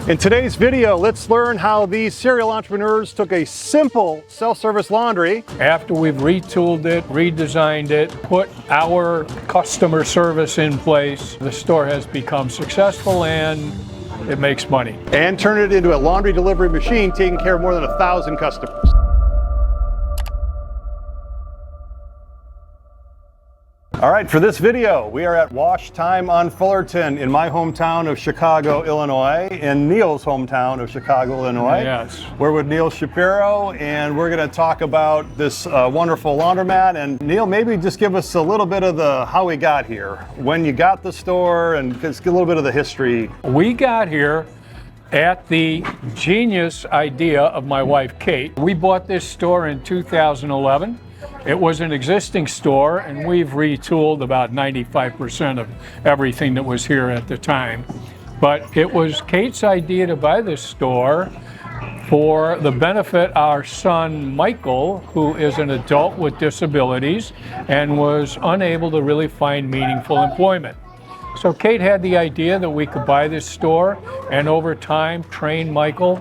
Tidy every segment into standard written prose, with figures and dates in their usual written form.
In today's video, let's learn how these serial entrepreneurs took a simple self-service laundry. After we've retooled it, redesigned it, put our customer service in place, the store has become successful and it makes money. And turn it into a laundry delivery machine taking care of more than 1,000 customers. All right, for this video, we are at Wash Time on Fullerton in my hometown of Chicago, Illinois, in Neil's hometown of Chicago, Illinois. Yes. We're with Neil Shapiro, and we're going to talk about this wonderful laundromat. And Neil, maybe just give us a little bit of how we got here, when you got the store, and just get a little bit of the history. We got here at the genius idea of my wife, Kate. We bought this store in 2011. It was an existing store, and we've retooled about 95% of everything that was here at the time. But it was Kate's idea to buy this store for the benefit of our son, Michael, who is an adult with disabilities and was unable to really find meaningful employment. So Kate had the idea that we could buy this store and over time train Michael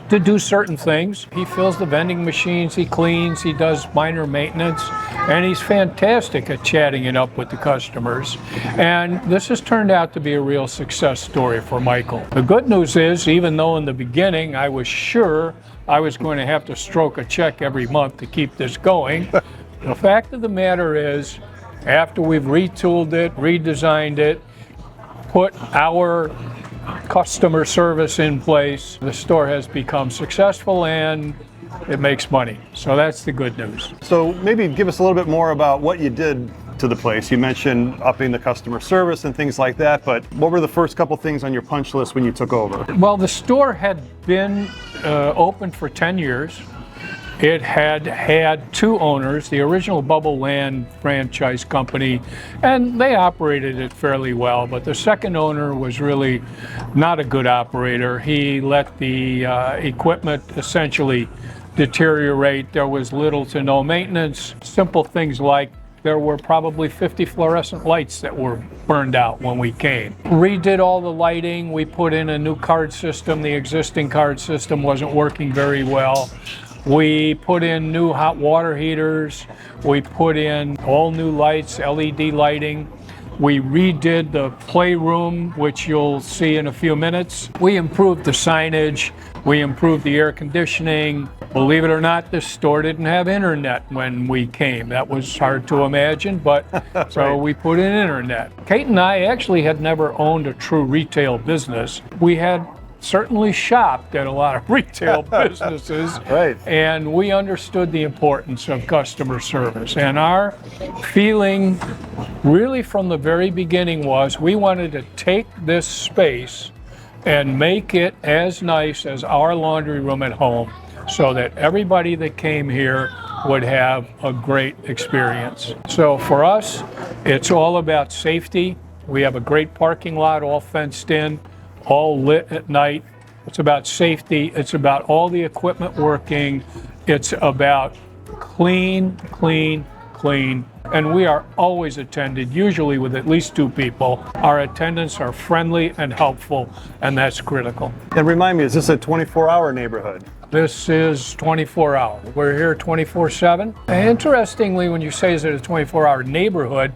to do certain things. He fills the vending machines, he cleans, he does minor maintenance, and he's fantastic at chatting it up with the customers. And this has turned out to be a real success story for Michael. The good news is, even though in the beginning I was sure I was going to have to stroke a check every month to keep this going, the fact of the matter is, after we've retooled it, redesigned it, put our customer service in place, the store has become successful and it makes money. So that's the good news. So maybe give us a little bit more about what you did to the place. You mentioned upping the customer service and things like that, but what were the first couple things on your punch list when you took over? Well, the store had been open for 10 years. It had had two owners, the original Bubble Land franchise company, and they operated it fairly well, but the second owner was really not a good operator. He let the equipment essentially deteriorate. There was little to no maintenance. Simple things like there were probably 50 fluorescent lights that were burned out when we came. Redid all the lighting. We put in a new card system. The existing card system wasn't working very well. We put in new hot water heaters. We put in all new lights, LED lighting. We redid the playroom, which you'll see in a few minutes. We improved the signage. We improved the air conditioning. Believe it or not, this store didn't have internet when we came. That was hard to imagine, but so we put in internet. Kate and I actually had never owned a true retail business. We had certainly shopped at a lot of retail businesses, right. And we understood the importance of customer service. And our feeling really from the very beginning was we wanted to take this space and make it as nice as our laundry room at home so that everybody that came here would have a great experience. So for us, it's all about safety. We have a great parking lot, all fenced in, all lit at night. It's about safety. It's about all the equipment working. It's about clean, clean, clean. And we are always attended, usually with at least two people. Our attendants are friendly and helpful, and that's critical. And remind me, is this a 24-hour neighborhood? This is 24-hour. We're here 24/7. Interestingly, when you say is it a 24-hour neighborhood,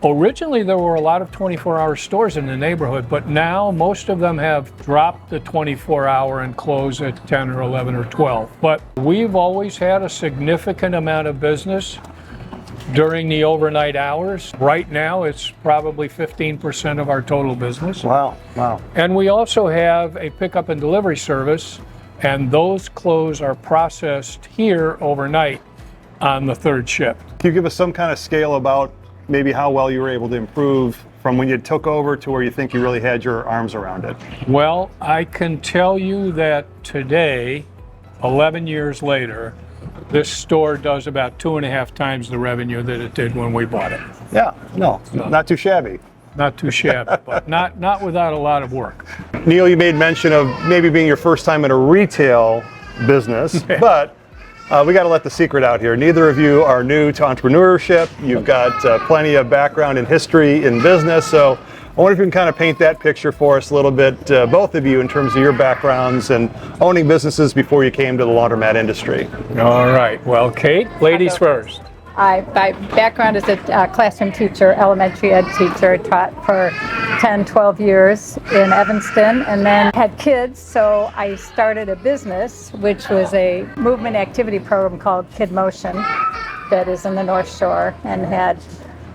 originally, there were a lot of 24-hour stores in the neighborhood, but now most of them have dropped the 24-hour and close at 10 or 11 or 12. But we've always had a significant amount of business during the overnight hours. Right now, it's probably 15% of our total business. Wow, wow. And we also have a pickup and delivery service, and those clothes are processed here overnight on the third shift. Can you give us some kind of scale about maybe how well you were able to improve from when you took over to where you think you really had your arms around it? Well, I can tell you that today, 11 years later, this store does about 2.5 times the revenue that it did when we bought it. Yeah, no, not too shabby. Not too shabby, but not without a lot of work. Neil, you made mention of maybe being your first time in a retail business, but we got to let the secret out here. Neither of you are new to entrepreneurship. You've got plenty of background and history in business. So I wonder if you can kind of paint that picture for us a little bit, both of you, in terms of your backgrounds and owning businesses before you came to the laundromat industry. All right. Well, Kate, ladies first. My background is a classroom teacher, elementary ed teacher. Taught for 10, 12 years in Evanston, and then had kids, so I started a business, which was a movement activity program called Kid Motion that is in the North Shore, and had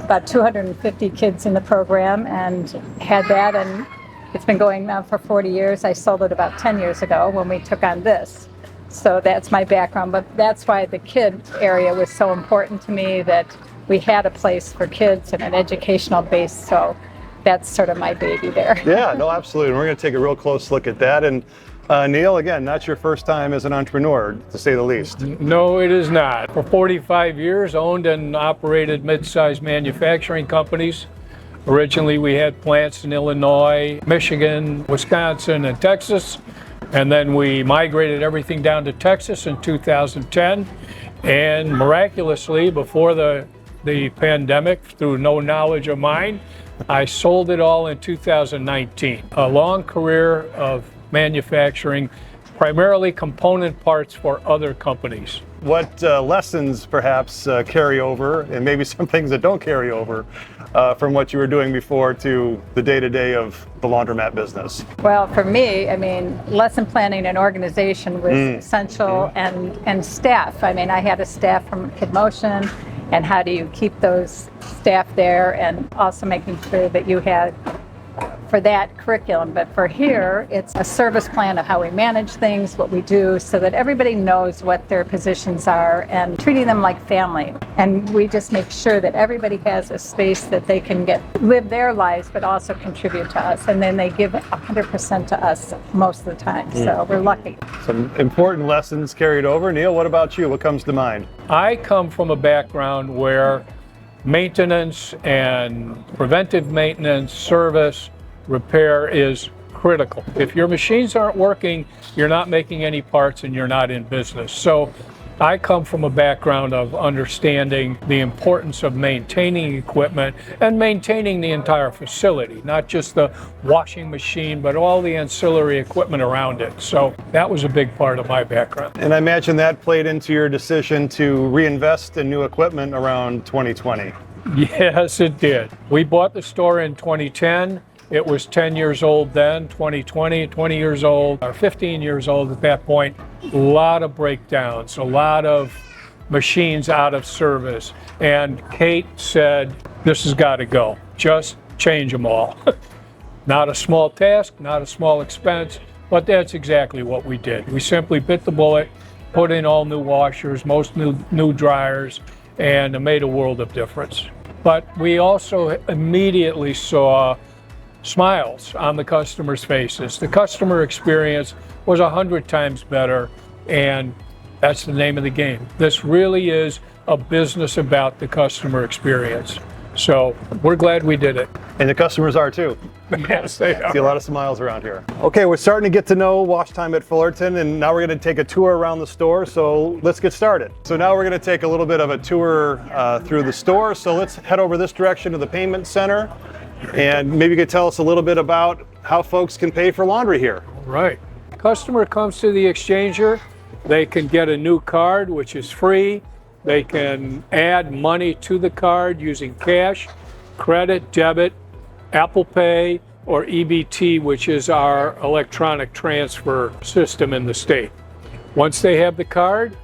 about 250 kids in the program, and had that, and it's been going on for 40 years. I sold it about 10 years ago when we took on this. So that's my background, but that's why the kid area was so important to me, that we had a place for kids and an educational base. So that's sort of my baby there. Yeah, no, absolutely. And we're going to take a real close look at that. And Neil, again, not your first time as an entrepreneur, to say the least. No, it is not. For 45 years, owned and operated mid-sized manufacturing companies. Originally, we had plants in Illinois, Michigan, Wisconsin, and Texas. And then we migrated everything down to Texas in 2010. And miraculously, before the pandemic, through no knowledge of mine, I sold it all in 2019. A long career of manufacturing, primarily component parts for other companies. What lessons perhaps carry over, and maybe some things that don't carry over, from what you were doing before to the day-to-day of the laundromat business? Well, for me, I mean, lesson planning and organization was essential, and staff. I mean, I had a staff from Kid Motion, and how do you keep those staff there, and also making sure that you had for that curriculum. But for here, it's a service plan of how we manage things, what we do, so that everybody knows what their positions are, and treating them like family. And we just make sure that everybody has a space that they can live their lives, but also contribute to us. And then they give 100% to us most of the time. So we're lucky. Some important lessons carried over. Neil, what about you? What comes to mind? I come from a background where maintenance and preventive maintenance, service, repair is critical. If your machines aren't working, you're not making any parts and you're not in business. So I come from a background of understanding the importance of maintaining equipment and maintaining the entire facility, not just the washing machine, but all the ancillary equipment around it. So that was a big part of my background. And I imagine that played into your decision to reinvest in new equipment around 2020. Yes, it did. We bought the store in 2010. It was 10 years old then, 2020, 20 years old, or 15 years old at that point. A lot of breakdowns, a lot of machines out of service. And Kate said, this has got to go. Just change them all. Not a small task, not a small expense, but that's exactly what we did. We simply bit the bullet, put in all new washers, most new dryers, and it made a world of difference. But we also immediately saw smiles on the customers' faces. The customer experience was 100 times better, and that's the name of the game. This really is a business about the customer experience. So we're glad we did it. And the customers are too. Yes, they are. See a lot of smiles around here. Okay, we're starting to get to know Wash Time at Fullerton, and now we're going to take a tour around the store, so let's get started. So now we're going to take a little bit of a tour through the store, so let's head over this direction to the payment center, and maybe you could tell us a little bit about how folks can pay for laundry here. Right. Customer comes to the exchanger, they can get a new card, which is free. They can add money to the card using cash, credit, debit, Apple Pay, or EBT, which is our electronic transfer system in the state. Once they have the card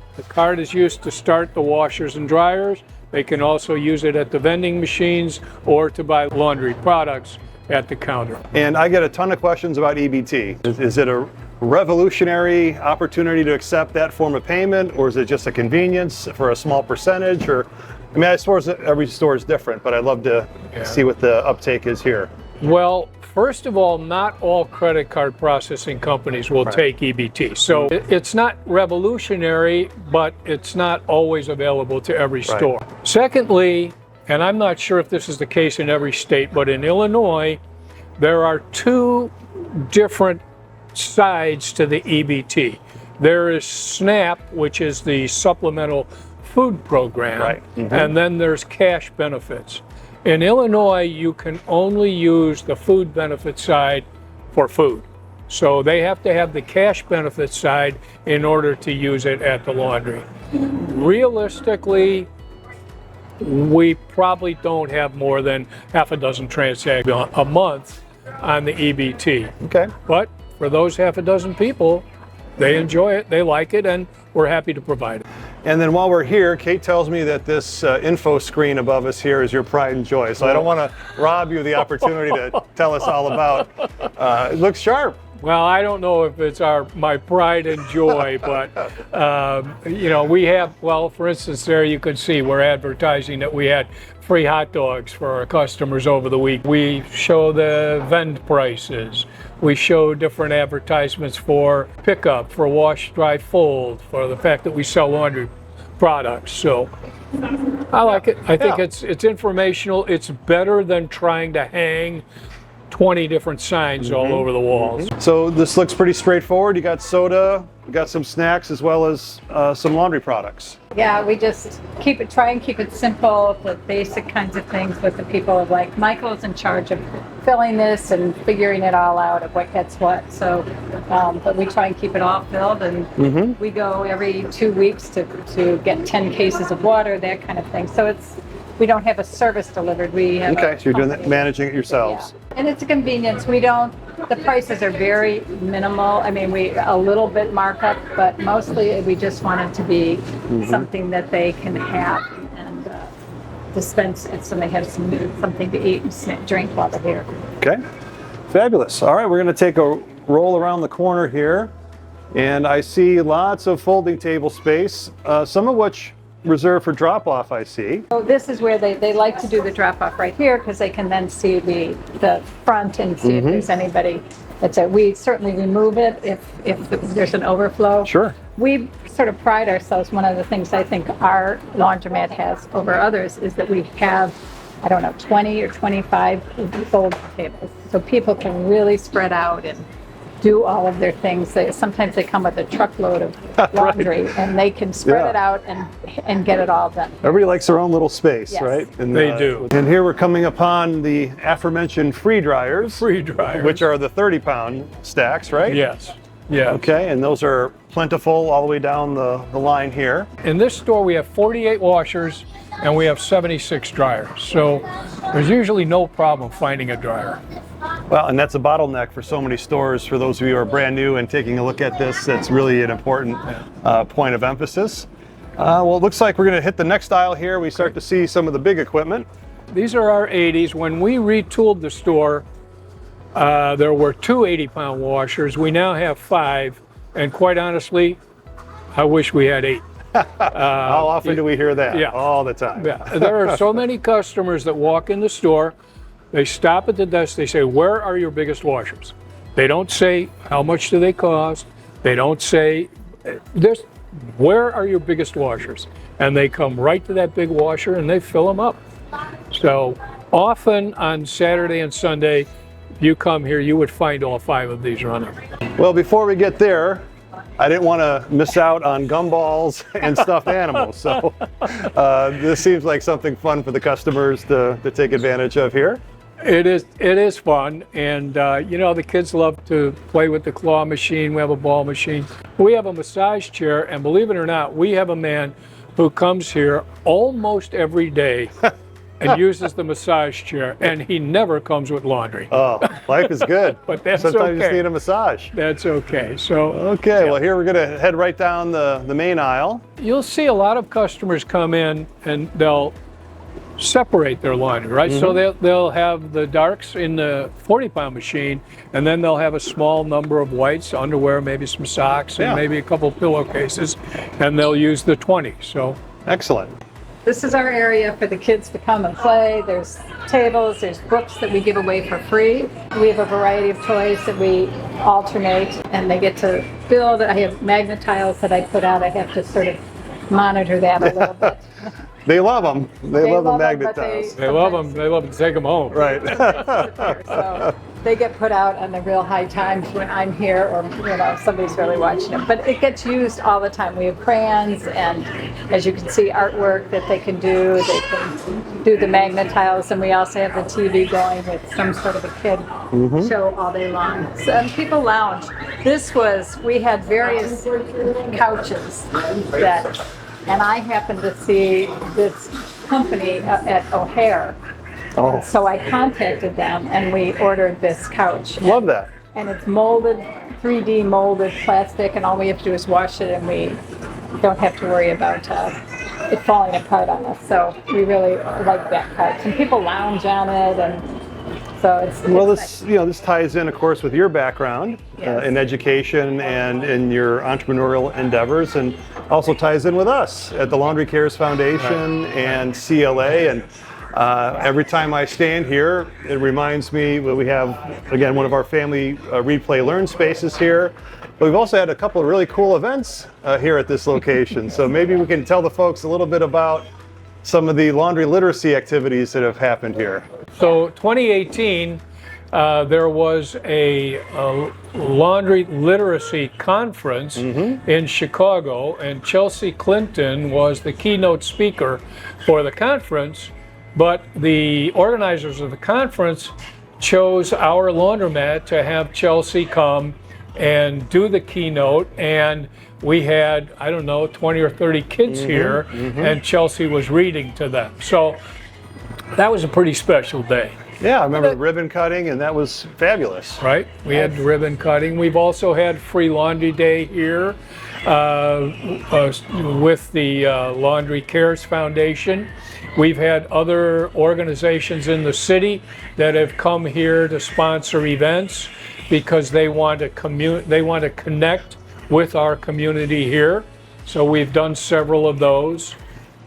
is used to start the washers and dryers. They can also use it at the vending machines or to buy laundry products at the counter. And I get a ton of questions about EBT. Is it a revolutionary opportunity to accept that form of payment, or is it just a convenience for a small percentage? Or, I mean, I suppose every store is different, but I'd love to see what the uptake is here. Well, first of all, not all credit card processing companies will take EBT. So it's not revolutionary, but it's not always available to every store. Secondly, and I'm not sure if this is the case in every state, but in Illinois, there are two different sides to the EBT. There is SNAP, which is the supplemental food program, and then there's cash benefits. In Illinois, you can only use the food benefit side for food. So they have to have the cash benefit side in order to use it at the laundry. Realistically, we probably don't have more than half a dozen transactions a month on the EBT. Okay. But for those half a dozen people, they enjoy it, they like it, and we're happy to provide it. And then while we're here, Kate tells me that this info screen above us here is your pride and joy. So I don't want to rob you of the opportunity to tell us all about. It looks sharp. Well, I don't know if it's my pride and joy, but we have, well, for instance, there you can see we're advertising that we had free hot dogs for our customers over the week. We show the vend prices. We show different advertisements for pickup, for wash, dry, fold, for the fact that we sell laundry products. So I like it. I think it's informational. It's better than trying to hang 20 different signs all over the walls. So this looks pretty straightforward. You got soda, you got some snacks, as well as some laundry products. Yeah, we just try and keep it simple, the basic kinds of things with the people. Like Michael's in charge of filling this and figuring it all out of what gets what. So, but we try and keep it all filled, and we go every 2 weeks to get 10 cases of water, that kind of thing. So we don't have a service delivered. We have Okay, so you're doing that, managing it yourselves. Yeah. And it's a convenience. The prices are very minimal. I mean, a little bit markup, but mostly we just want it to be something that they can have and dispense it so they have something to eat and drink while they're here. Okay, fabulous. All right, we're going to take a roll around the corner here, and I see lots of folding table space, some of which reserved for drop-off, I see. So this is where they like to do the drop-off right here, because they can then see the front and see if there's anybody. We certainly remove it if there's an overflow. Sure. We sort of pride ourselves, one of the things I think our laundromat has over others is that we have, 20 or 25 fold tables. So people can really spread out and do all of their things. Sometimes they come with a truckload of laundry, and they can spread it out and get it all done. Everybody likes their own little space, Yes. right? And, They do. And here we're coming upon the aforementioned free dryers. Free dryers. Which are the 30-pound stacks, right? Yes. Yeah. Okay, and those are plentiful all the way down the line here. In this store, we have 48 washers and we have 76 dryers. So there's usually no problem finding a dryer. Well, and that's a bottleneck for so many stores. For those of you who are brand new and taking a look at this, that's really an important point of emphasis. Well, it looks like we're going to hit the next aisle here. We start to see some of the big equipment. These are our 80s. When we retooled the store, there were 2 80-pound washers. We now have 5, and quite honestly, I wish we had 8. How often do we hear that? Yeah. All the time. Yeah. There are so many customers that walk in the store, they stop at the desk, they say, "Where are your biggest washers?" They don't say, "How much do they cost?" They don't say, "Where are your biggest washers?" And they come right to that big washer and they fill them up. So often on Saturday and Sunday, if you come here, you would find all 5 of these running. Well, before we get there, I didn't want to miss out on gumballs and stuffed animals. So this seems like something fun for the customers to take advantage of here. It is fun, and the kids love to play with the claw machine. We have a ball machine. We have a massage chair, and believe it or not, we have a man who comes here almost every day and uses the massage chair, and he never comes with laundry. Oh, life is good. But that's Sometimes you just okay. need a massage. That's okay. So Okay, well here we're going to head right down the main aisle. you'll see a lot of customers come in and they'll separate their laundry, right? So they'll have the darks in the 40-pound machine, and then they'll have a small number of whites, underwear, maybe some socks, and maybe a couple pillowcases, and they'll use the 20. So Excellent. This is our area for the kids to come and play. There's tables, there's books that we give away for free. We have a variety of toys that we alternate, and they get to build. I have magnet tiles that I put out. I have to sort of monitor that a little bit. They love them. They love the magnet but tiles. They love them. They love to take them home. Right. So they get put out on the real high times when I'm here, or somebody's really watching them. But it gets used all the time. We have crayons, and as you can see, artwork that they can do. They can do the magnet tiles, and we also have the TV going with some sort of a kid show all day long. So, and people lounge. We had various couches that, and I happened to see this company at O'Hare. Oh, So I contacted them and we ordered this couch. love that. And it's molded, 3D molded plastic, and all we have to do is wash it, and we don't have to worry about it falling apart on us. So we really like that couch. And people lounge on it, and so it's This this ties in, of course, with your background Yes. in education and in your entrepreneurial endeavors, and also ties in with us at the Laundry Cares Foundation and CLA. And every time I stand here, it reminds me that we have, again, one of our family Read, Play, Learn spaces here. But we've also had a couple of really cool events here at this location. So maybe we can tell the folks a little bit about some of the laundry literacy activities that have happened here. So 2018, there was a laundry literacy conference in Chicago, and Chelsea Clinton was the keynote speaker for the conference. But the organizers of the conference chose our laundromat to have Chelsea come and do the keynote, and we had, I don't know, 20 or 30 kids here, and Chelsea was reading to them. So that was a pretty special day. Yeah, I remember ribbon cutting, and that was fabulous. Right? We had ribbon cutting. We've also had Free Laundry Day here with the Laundry Cares Foundation. We've had other organizations in the city that have come here to sponsor events because they want to connect with our community here. So we've done several of those.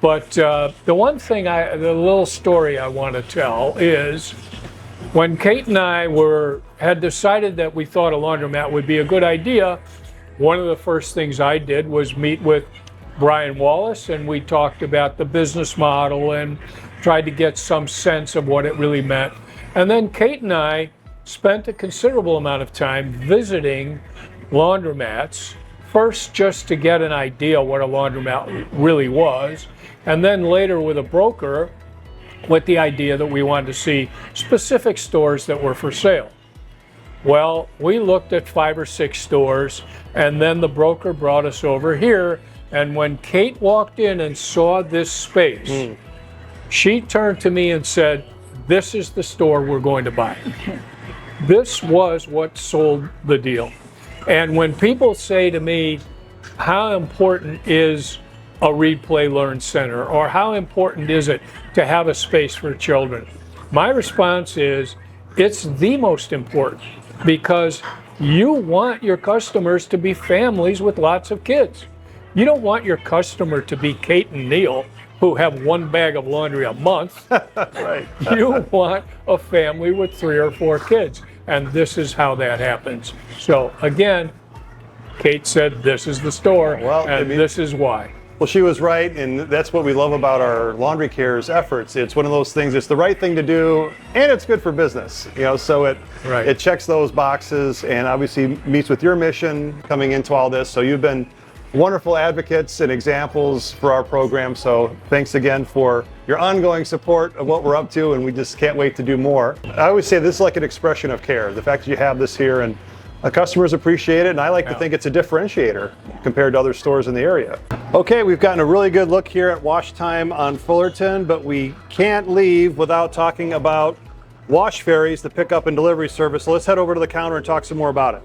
But the little story I want to tell is when Kate and I had decided that we thought a laundromat would be a good idea, one of the first things I did was meet with Brian Wallace, and we talked about the business model and tried to get some sense of what it really meant. And then Kate and I spent a considerable amount of time visiting laundromats, first just to get an idea what a laundromat really was, and then later with a broker with the idea that we wanted to see specific stores that were for sale. Well, we looked at 5 or 6 stores, and then the broker brought us over here. And when Kate walked in and saw this space, she turned to me and said, "This is the store we're going to buy." This was what sold the deal. And when people say to me, how important is a Read, Play, Learn center, or how important is it to have a space for children? My response is, it's the most important, because you want your customers to be families with lots of kids. You don't want your customer to be Kate and Neil, who have 1 bag of laundry a month. Right. You want a family with 3 or 4 kids, and this is how that happens. So again, Kate said this is the store, this is why. Well, she was right, and that's what we love about our Laundry Cares efforts. It's one of those things, it's the right thing to do, and it's good for business. So it checks those boxes, and obviously meets with your mission coming into all this. So you've been wonderful advocates and examples for our program. So thanks again for your ongoing support of what we're up to, and we just can't wait to do more. I always say this is like an expression of care. The fact that you have this here, and customers appreciate it, and I like to think it's a differentiator compared to other stores in the area. Okay, we've gotten a really good look here at Wash Time on Fullerton, but we can't leave without talking about Wash Ferries, the pickup and delivery service. So let's head over to the counter and talk some more about it.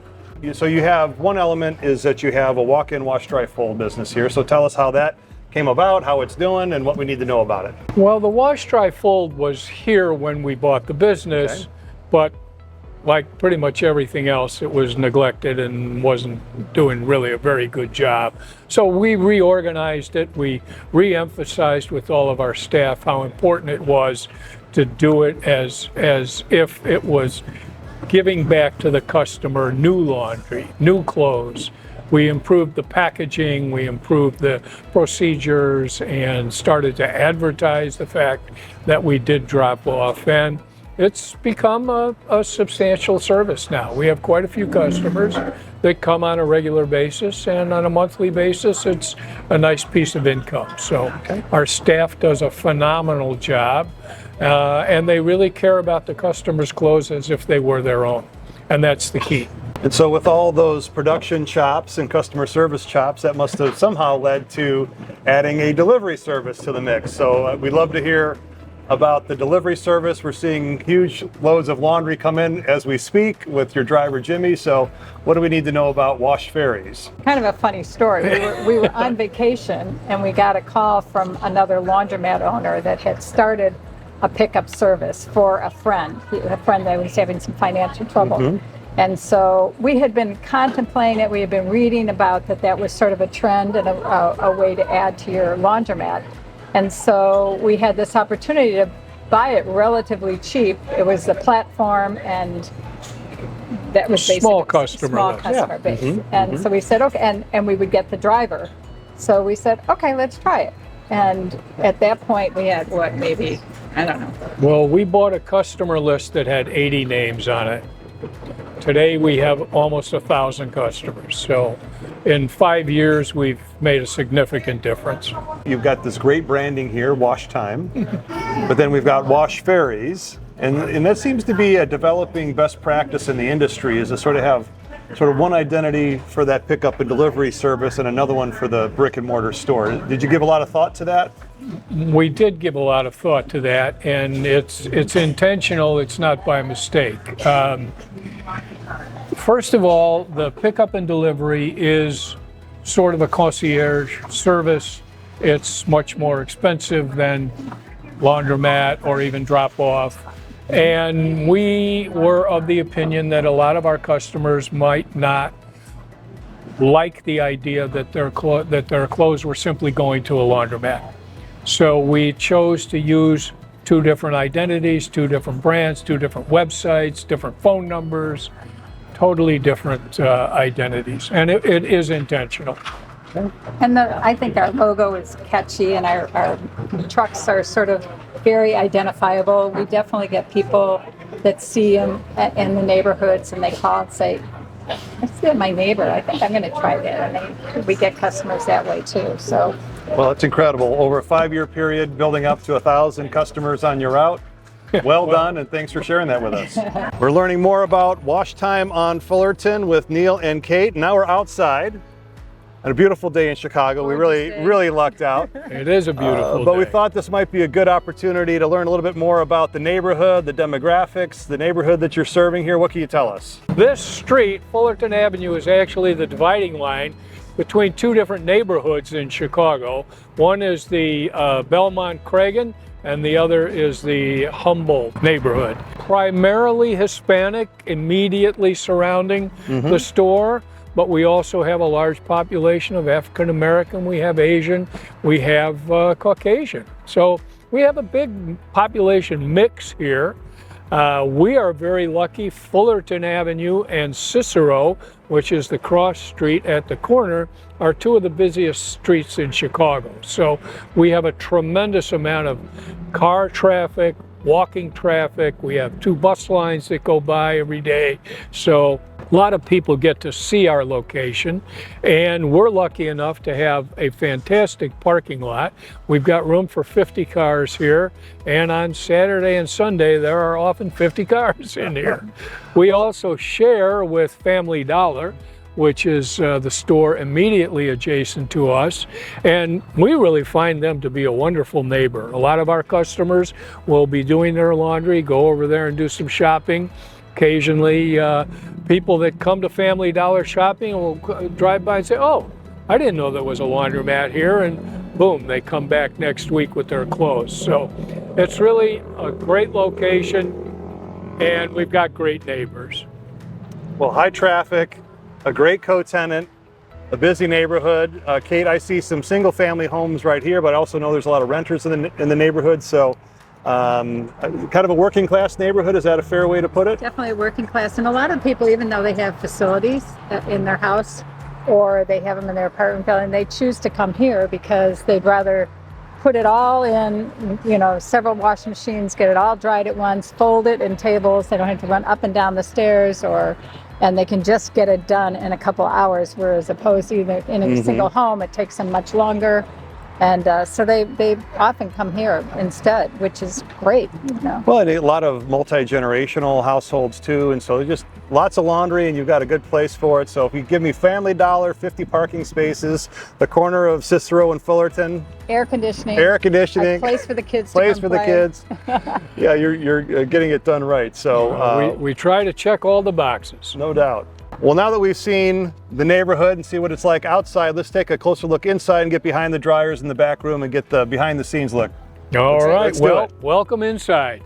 So you have one element is that you have a walk-in wash, dry, fold business here. So tell us how that came about, how it's doing, and what we need to know about it. Well, the wash, dry, fold was here when we bought the business, but like pretty much everything else, it was neglected and wasn't doing really a very good job. So we reorganized it. We re-emphasized with all of our staff how important it was to do it as if it was giving back to the customer new laundry, new clothes, we improved the packaging, we improved the procedures, and started to advertise the fact that we did drop off. And it's become a substantial service now. We have quite a few customers that come on a regular basis, and on a monthly basis, it's a nice piece of income. So our staff does a phenomenal job, and they really care about the customers' clothes as if they were their own, and that's the key. And so with all those production chops and customer service chops, that must have somehow led to adding a delivery service to the mix. So we'd love to hear about the delivery service. We're seeing huge loads of laundry come in as we speak with your driver, Jimmy. So what do we need to know about Wash Ferries? Kind of a funny story. We were on vacation and we got a call from another laundromat owner that had started a pickup service for a friend that was having some financial trouble. Mm-hmm. And so we had been contemplating it. We had been reading about that was sort of a trend and a way to add to your laundromat. And so we had this opportunity to buy it relatively cheap. It was the platform, and that was basically small customer base. Mm-hmm. And so we said, okay, and we would get the driver. So we said, okay, let's try it. And at that point we had maybe, I don't know. Well, we bought a customer list that had 80 names on it. Today we have almost 1,000 customers. So in 5 years, we've made a significant difference. You've got this great branding here, Wash Time, but then we've got Wash Ferries, and that seems to be a developing best practice in the industry, is to sort of have one identity for that pickup and delivery service and another one for the brick and mortar store. Did you give a lot of thought to that? We did give a lot of thought to that, and it's intentional, it's not by mistake. First of all, the pickup and delivery is sort of a concierge service. It's much more expensive than laundromat or even drop off. And we were of the opinion that a lot of our customers might not like the idea that their clothes were simply going to a laundromat. So we chose to use two different identities, two different brands, two different websites, different phone numbers, totally different identities, and it is intentional. And I think our logo is catchy, and our trucks are sort of very identifiable. We definitely get people that see them in the neighborhoods, and they call and say, I see my neighbor, I think I'm going to try that. And we get customers that way too. So, well, it's incredible. Over a 5-year period, building up to 1,000 customers on your route. Well done, and thanks for sharing that with us. We're learning more about Wash Time on Fullerton with Neil and Kate. Now we're outside on a beautiful day in Chicago. We really lucked out. It is a beautiful but day. we thought this might be a good opportunity to learn a little bit more about the neighborhood, the demographics, the neighborhood that you're serving here. What can you tell us? This street, Fullerton Avenue, is actually the dividing line between two different neighborhoods in Chicago. One is the Belmont-Cragen, and the other is the Humboldt neighborhood. Primarily Hispanic, immediately surrounding the store, but we also have a large population of African American, we have Asian, we have Caucasian. So we have a big population mix here. We are very lucky. Fullerton Avenue and Cicero, which is the cross street at the corner, are two of the busiest streets in Chicago. So we have a tremendous amount of car traffic, walking traffic. We have 2 bus lines that go by every day. So a lot of people get to see our location, and we're lucky enough to have a fantastic parking lot. We've got room for 50 cars here, and on Saturday and Sunday there are often 50 cars in here. We also share with Family Dollar, which is the store immediately adjacent to us, and we really find them to be a wonderful neighbor. A lot of our customers will be doing their laundry, go over there and do some shopping. Occasionally, people that come to Family Dollar shopping will drive by and say, oh, I didn't know there was a laundromat here, and boom, they come back next week with their clothes. So it's really a great location, and we've got great neighbors. Well, high traffic, a great co-tenant, a busy neighborhood. Kate, I see some single-family homes right here, but I also know there's a lot of renters in the neighborhood. So kind of a working class neighborhood. Is that a fair way to put it? Definitely working class. And a lot of people, even though they have facilities in their house, or they have them in their apartment building. They choose to come here because they'd rather put it all in, several washing machines, get it all dried at once, fold it in tables. They don't have to run up and down the stairs, and they can just get it done in a couple hours, whereas opposed to either in a single home, it takes them much longer. And so they often come here instead, which is great. Well, and a lot of multi-generational households too, and so there's just lots of laundry, and you've got a good place for it. So if you give me Family Dollar, 50 parking spaces, the corner of Cicero and Fullerton. Air conditioning. A place for the kids place to for come the kids. Yeah, you're getting it done right. So we try to check all the boxes. No doubt. Well, now that we've seen the neighborhood and see what it's like outside, let's take a closer look inside and get behind the dryers in the back room and get the behind the scenes look. All right, let's do it. Welcome inside.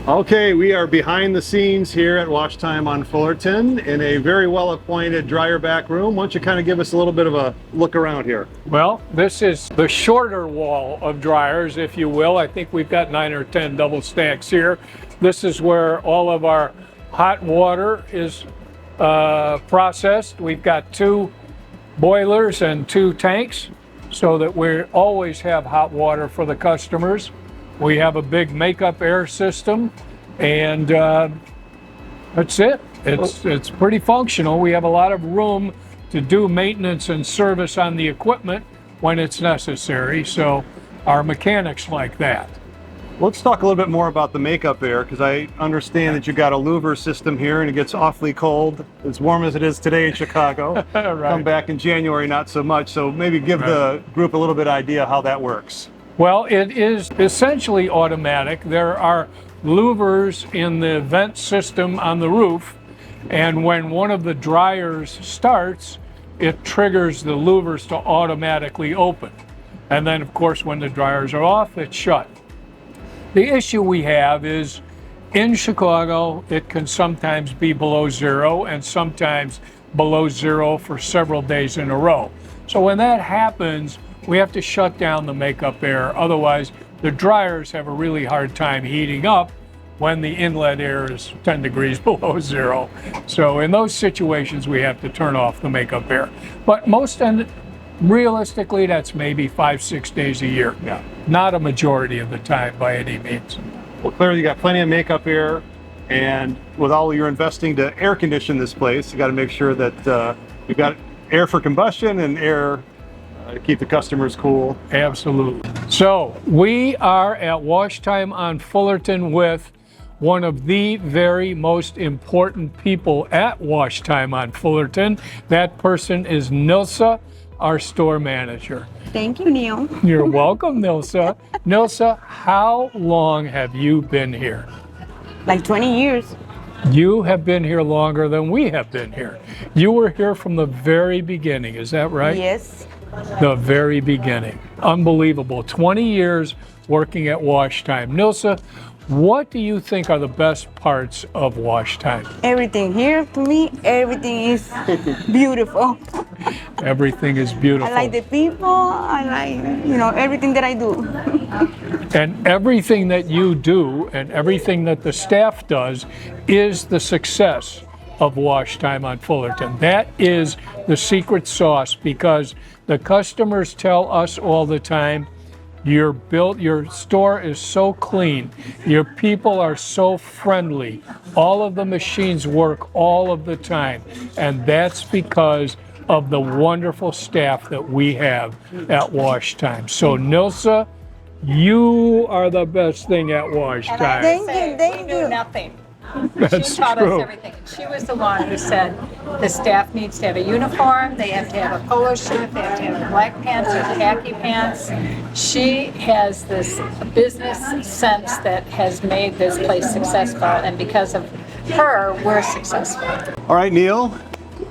Okay, we are behind the scenes here at Wash Time on Fullerton in a very well appointed dryer back room. Why don't you kind of give us a little bit of a look around here? Well, this is the shorter wall of dryers, if you will. I think we've got 9 or 10 double stacks here. This is where all of our hot water is processed. We've got 2 boilers and 2 tanks so that we always have hot water for the customers. We have a big makeup air system, and that's it. It's pretty functional. We have a lot of room to do maintenance and service on the equipment when it's necessary, so our mechanics like that. Let's talk a little bit more about the makeup air, because I understand that you've got a louver system here and it gets awfully cold, as warm as it is today in Chicago. Right. Come back in January, not so much. So maybe give the group a little bit idea how that works. Well, it is essentially automatic. There are louvers in the vent system on the roof, and when one of the dryers starts, it triggers the louvers to automatically open. And then, of course, when the dryers are off, it's shut. The issue we have is in Chicago, it can sometimes be below 0 and sometimes below 0 for several days in a row. So when that happens, we have to shut down the makeup air. Otherwise, the dryers have a really hard time heating up when the inlet air is 10 degrees below 0. So in those situations, we have to turn off the makeup air. But realistically, that's maybe 5-6 days a year. Yeah. Not a majority of the time by any means. Well, clearly you got plenty of makeup air, and with all your investing to air condition this place, you got to make sure that you've got air for combustion and air to keep the customers cool. Absolutely. So we are at Wash Time on Fullerton with one of the very most important people at Wash Time on Fullerton. That person is Nilsa, our store manager. Thank you, Neil. You're welcome, Nilsa. Nilsa, how long have you been here? Like 20 years. You have been here longer than we have been here. You were here from the very beginning, is that right? Yes. The very beginning. Unbelievable. 20 years working at Wash Time. Nilsa, what do you think are the best parts of Wash Time? Everything here, to me, everything is beautiful. Everything is beautiful. I like the people, I like, everything that I do. And everything that you do and everything that the staff does is the success of Wash Time on Fullerton. That is the secret sauce, because the customers tell us all the time, your store is so clean, your people are so friendly, all of the machines work all of the time, and that's because of the wonderful staff that we have at Wash Time. So Nilsa, you are the best thing at Wash Time. Thank you. Nothing. That's She taught true. us everything. She was the one who said the staff needs to have a uniform, they have to have a polo shirt, they have to have black pants or khaki pants. She has this business sense that has made this place successful, and because of her, we're successful. All right, Neil,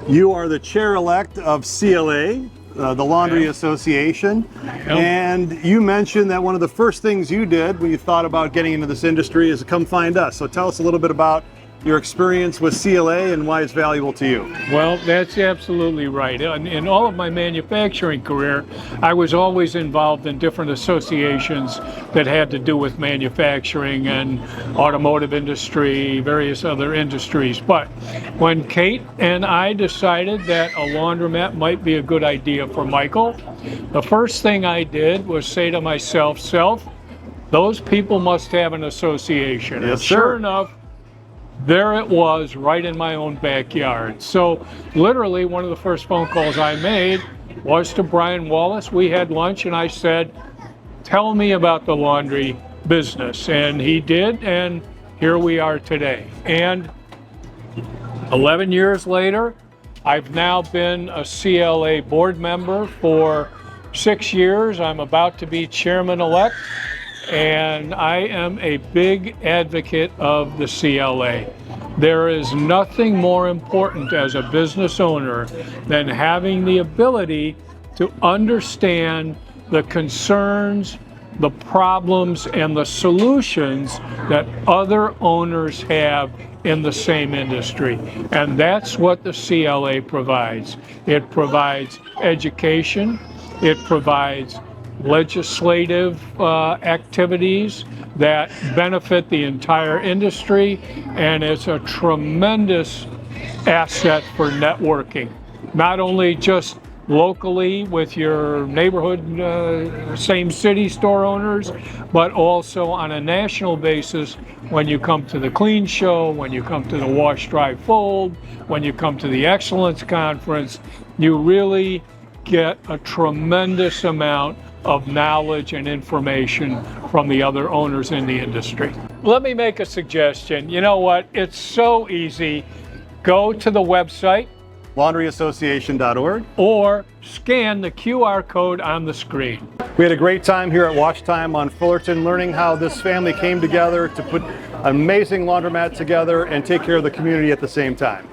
you are the chair-elect of CLA, the Laundry Association, and you mentioned that one of the first things you did when you thought about getting into this industry is to come find us. So tell us a little bit about your experience with CLA and why it's valuable to you. Well, that's absolutely right. In all of my manufacturing career, I was always involved in different associations that had to do with manufacturing and automotive industry, various other industries. But when Kate and I decided that a laundromat might be a good idea for Michael, the first thing I did was say to myself, those people must have an association. Yes, and sir. sure enough, there it was, right in my own backyard. So literally one of the first phone calls I made was to Brian Wallace. We had lunch and I said, tell me about the laundry business. And he did, and here we are today. And 11 years later, I've now been a CLA board member for 6 years. I'm about to be chairman-elect. And I am a big advocate of the CLA. There is nothing more important as a business owner than having the ability to understand the concerns, the problems, and the solutions that other owners have in the same industry. And that's what the CLA provides. It provides education, it provides legislative activities that benefit the entire industry, and it's a tremendous asset for networking, not only just locally with your neighborhood, same city store owners, but also on a national basis when you come to the Clean Show, when you come to the Wash, Dry, Fold, when you come to the Excellence Conference. You really get a tremendous amount of knowledge and information from the other owners in the industry. Let me make a suggestion. You know what? It's so easy. Go to the website, laundryassociation.org. or scan the QR code on the screen. We had a great time here at Wash Time on Fullerton, learning how this family came together to put an amazing laundromat together and take care of the community at the same time.